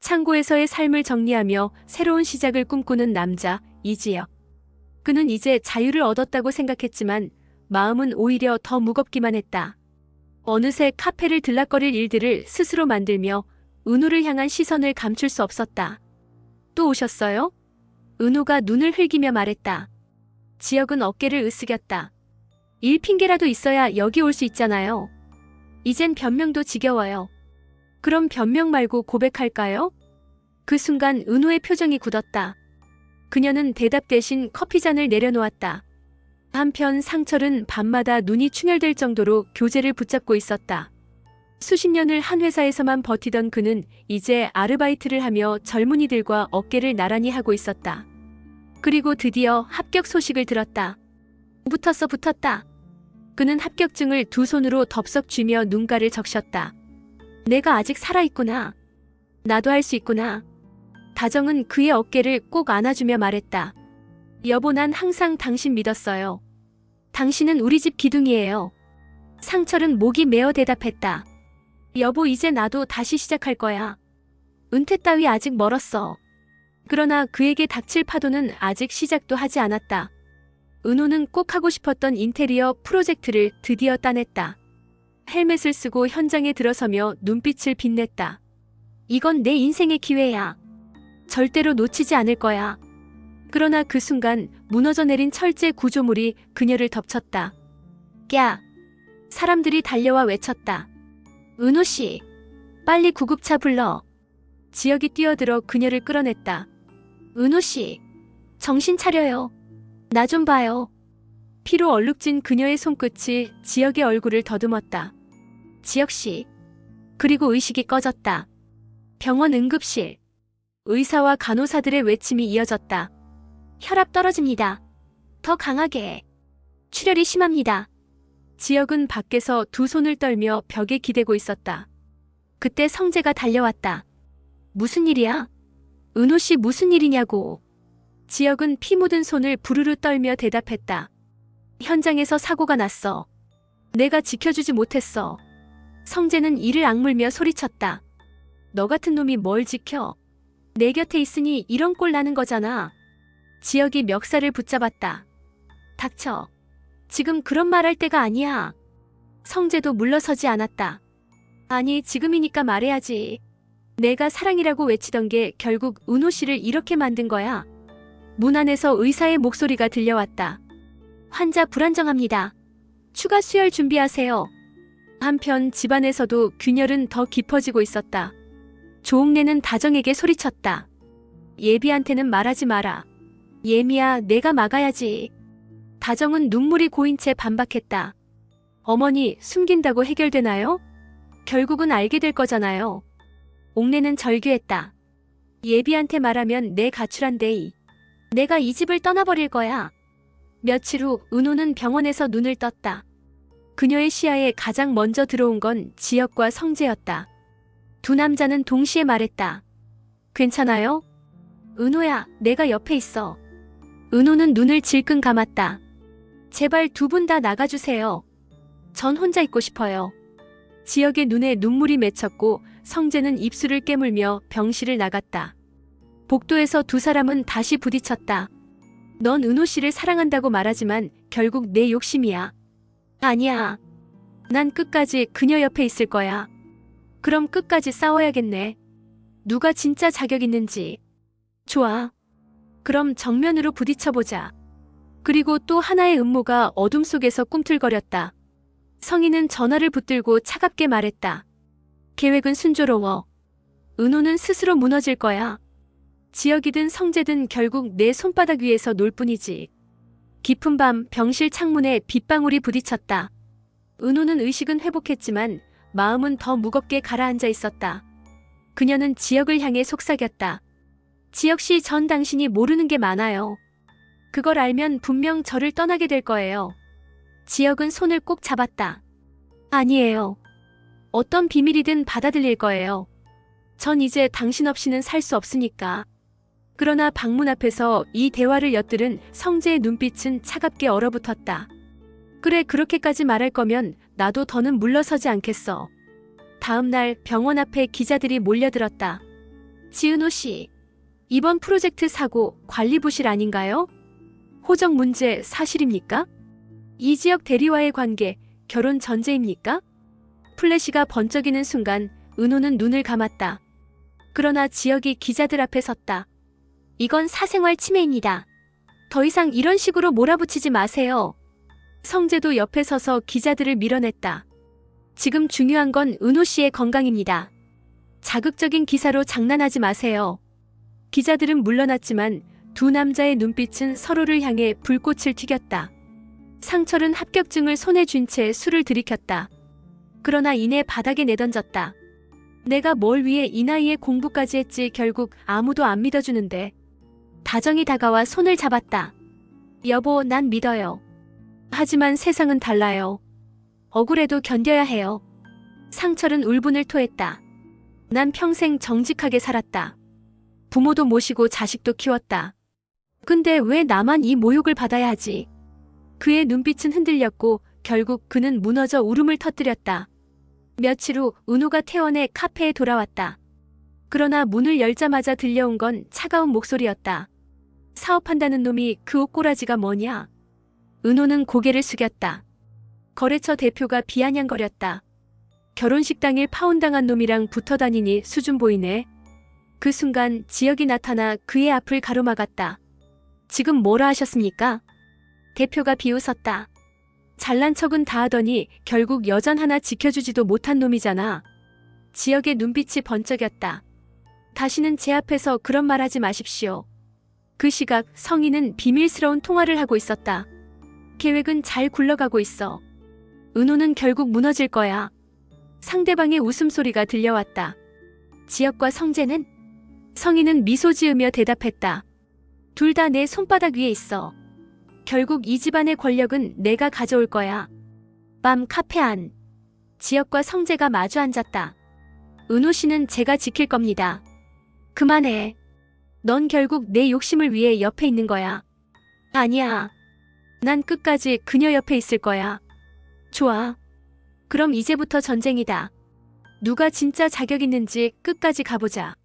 창고에서의 삶을 정리하며 새로운 시작을 꿈꾸는 남자, 이지혁. 그는 이제 자유를 얻었다고 생각했지만 마음은 오히려 더 무겁기만 했다. 어느새 카페를 들락거릴 일들을 스스로 만들며 은우를 향한 시선을 감출 수 없었다. 또 오셨어요? 은우가 눈을 흘기며 말했다. 지혁은 어깨를 으쓱였다. 일 핑계라도 있어야 여기 올 수 있잖아요. 이젠 변명도 지겨워요. 그럼 변명 말고 고백할까요? 그 순간 은우의 표정이 굳었다. 그녀는 대답 대신 커피잔을 내려놓았다. 한편 상철은 밤마다 눈이 충혈될 정도로 교재를 붙잡고 있었다. 수십 년을 한 회사에서만 버티던 그는 이제 아르바이트를 하며 젊은이들과 어깨를 나란히 하고 있었다. 그리고 드디어 합격 소식을 들었다. 붙었다. 그는 합격증을 두 손으로 덥석 쥐며 눈가를 적셨다. 내가 아직 살아있구나. 나도 할 수 있구나. 다정은 그의 어깨를 꼭 안아주며 말했다. 여보, 난 항상 당신 믿었어요. 당신은 우리 집 기둥이에요. 상철은 목이 메어 대답했다. 여보, 이제 나도 다시 시작할 거야. 은퇴 따위 아직 멀었어. 그러나 그에게 닥칠 파도는 아직 시작도 하지 않았다. 은호는 꼭 하고 싶었던 인테리어 프로젝트를 드디어 따냈다. 헬멧을 쓰고 현장에 들어서며 눈빛을 빛냈다. 이건 내 인생의 기회야. 절대로 놓치지 않을 거야. 그러나 그 순간 무너져 내린 철제 구조물이 그녀를 덮쳤다. 꺄! 사람들이 달려와 외쳤다. 은호 씨, 빨리 구급차 불러. 지혁이 뛰어들어 그녀를 끌어냈다. 은호 씨, 정신 차려요. 나 좀 봐요. 피로 얼룩진 그녀의 손끝이 지혁의 얼굴을 더듬었다. 지혁 씨. 그리고 의식이 꺼졌다. 병원 응급실. 의사와 간호사들의 외침이 이어졌다. 혈압 떨어집니다. 더 강하게. 출혈이 심합니다. 지혁은 밖에서 두 손을 떨며 벽에 기대고 있었다. 그때 성재가 달려왔다. 무슨 일이야? 은호 씨, 무슨 일이냐고. 지혁은 피 묻은 손을 부르르 떨며 대답했다. 현장에서 사고가 났어. 내가 지켜주지 못했어. 성재는 이를 악물며 소리쳤다. 너 같은 놈이 뭘 지켜? 내 곁에 있으니 이런 꼴 나는 거잖아. 지혁이 멱살을 붙잡았다. 닥쳐. 지금 그런 말 할 때가 아니야. 성재도 물러서지 않았다. 아니, 지금이니까 말해야지. 내가 사랑이라고 외치던 게 결국 은호 씨를 이렇게 만든 거야. 문 안에서 의사의 목소리가 들려왔다. 환자 불안정합니다. 추가 수혈 준비하세요. 한편 집안에서도 균열은 더 깊어지고 있었다. 조옥래는 다정에게 소리쳤다. 예비한테는 말하지 마라. 예미야, 내가 막아야지. 다정은 눈물이 고인 채 반박했다. 어머니, 숨긴다고 해결되나요? 결국은 알게 될 거잖아요. 옥래는 절규했다. 예비한테 말하면 내 가출한대이. 내가 이 집을 떠나버릴 거야. 며칠 후 은호는 병원에서 눈을 떴다. 그녀의 시야에 가장 먼저 들어온 건 지혁과 성재였다. 두 남자는 동시에 말했다. 괜찮아요? 은호야, 내가 옆에 있어. 은호는 눈을 질끈 감았다. 제발 두 분 다 나가주세요. 전 혼자 있고 싶어요. 지혁의 눈에 눈물이 맺혔고 성재는 입술을 깨물며 병실을 나갔다. 복도에서 두 사람은 다시 부딪혔다. 넌 은호 씨를 사랑한다고 말하지만 결국 내 욕심이야. 아니야. 난 끝까지 그녀 옆에 있을 거야. 그럼 끝까지 싸워야겠네. 누가 진짜 자격 있는지. 좋아. 그럼 정면으로 부딪혀보자. 그리고 또 하나의 음모가 어둠 속에서 꿈틀거렸다. 성희는 전화를 붙들고 차갑게 말했다. 계획은 순조로워. 은호는 스스로 무너질 거야. 지혁이든 성재든 결국 내 손바닥 위에서 놀 뿐이지. 깊은 밤 병실 창문에 빗방울이 부딪혔다. 은호는 의식은 회복했지만 마음은 더 무겁게 가라앉아 있었다. 그녀는 지혁을 향해 속삭였다. 지혁 씨, 전 당신이 모르는 게 많아요. 그걸 알면 분명 저를 떠나게 될 거예요. 지혁은 손을 꼭 잡았다. 아니에요. 어떤 비밀이든 받아들일 거예요. 전 이제 당신 없이는 살 수 없으니까. 그러나 방문 앞에서 이 대화를 엿들은 성재의 눈빛은 차갑게 얼어붙었다. 그래, 그렇게까지 말할 거면 나도 더는 물러서지 않겠어. 다음 날 병원 앞에 기자들이 몰려들었다. 지은호 씨, 이번 프로젝트 사고 관리 부실 아닌가요? 호적 문제 사실입니까? 이 지역 대리와의 관계, 결혼 전제입니까? 플래시가 번쩍이는 순간 은호는 눈을 감았다. 그러나 지역이 기자들 앞에 섰다. 이건 사생활 침해입니다. 더 이상 이런 식으로 몰아붙이지 마세요. 성재도 옆에 서서 기자들을 밀어냈다. 지금 중요한 건 은호 씨의 건강입니다. 자극적인 기사로 장난하지 마세요. 기자들은 물러났지만 두 남자의 눈빛은 서로를 향해 불꽃을 튀겼다. 상철은 합격증을 손에 쥔 채 술을 들이켰다. 그러나 이내 바닥에 내던졌다. 내가 뭘 위해 이 나이에 공부까지 했지. 결국 아무도 안 믿어주는데. 다정이 다가와 손을 잡았다. 여보, 난 믿어요. 하지만 세상은 달라요. 억울해도 견뎌야 해요. 상철은 울분을 토했다. 난 평생 정직하게 살았다. 부모도 모시고 자식도 키웠다. 근데 왜 나만 이 모욕을 받아야 하지? 그의 눈빛은 흔들렸고 결국 그는 무너져 울음을 터뜨렸다. 며칠 후 은호가 퇴원해 카페에 돌아왔다. 그러나 문을 열자마자 들려온 건 차가운 목소리였다. 사업한다는 놈이 그 옷꼬라지가 뭐냐? 은호는 고개를 숙였다. 거래처 대표가 비아냥거렸다. 결혼식 당일 파혼당한 놈이랑 붙어다니니 수준 보이네. 그 순간 지역이 나타나 그의 앞을 가로막았다. 지금 뭐라 하셨습니까? 대표가 비웃었다. 잘난 척은 다 하더니 결국 여잔 하나 지켜주지도 못한 놈이잖아. 지역의 눈빛이 번쩍였다. 다시는 제 앞에서 그런 말 하지 마십시오. 그 시각 성인은 비밀스러운 통화를 하고 있었다. 계획은 잘 굴러가고 있어. 은호는 결국 무너질 거야. 상대방의 웃음소리가 들려왔다. 지역과 성재는? 성인은 미소 지으며 대답했다. 둘 다 내 손바닥 위에 있어. 결국 이 집안의 권력은 내가 가져올 거야. 밤 카페 안. 지역과 성재가 마주 앉았다. 은호 씨는 제가 지킬 겁니다. 그만해. 넌 결국 내 욕심을 위해 옆에 있는 거야. 아니야. 난 끝까지 그녀 옆에 있을 거야. 좋아. 그럼 이제부터 전쟁이다. 누가 진짜 자격 있는지 끝까지 가보자.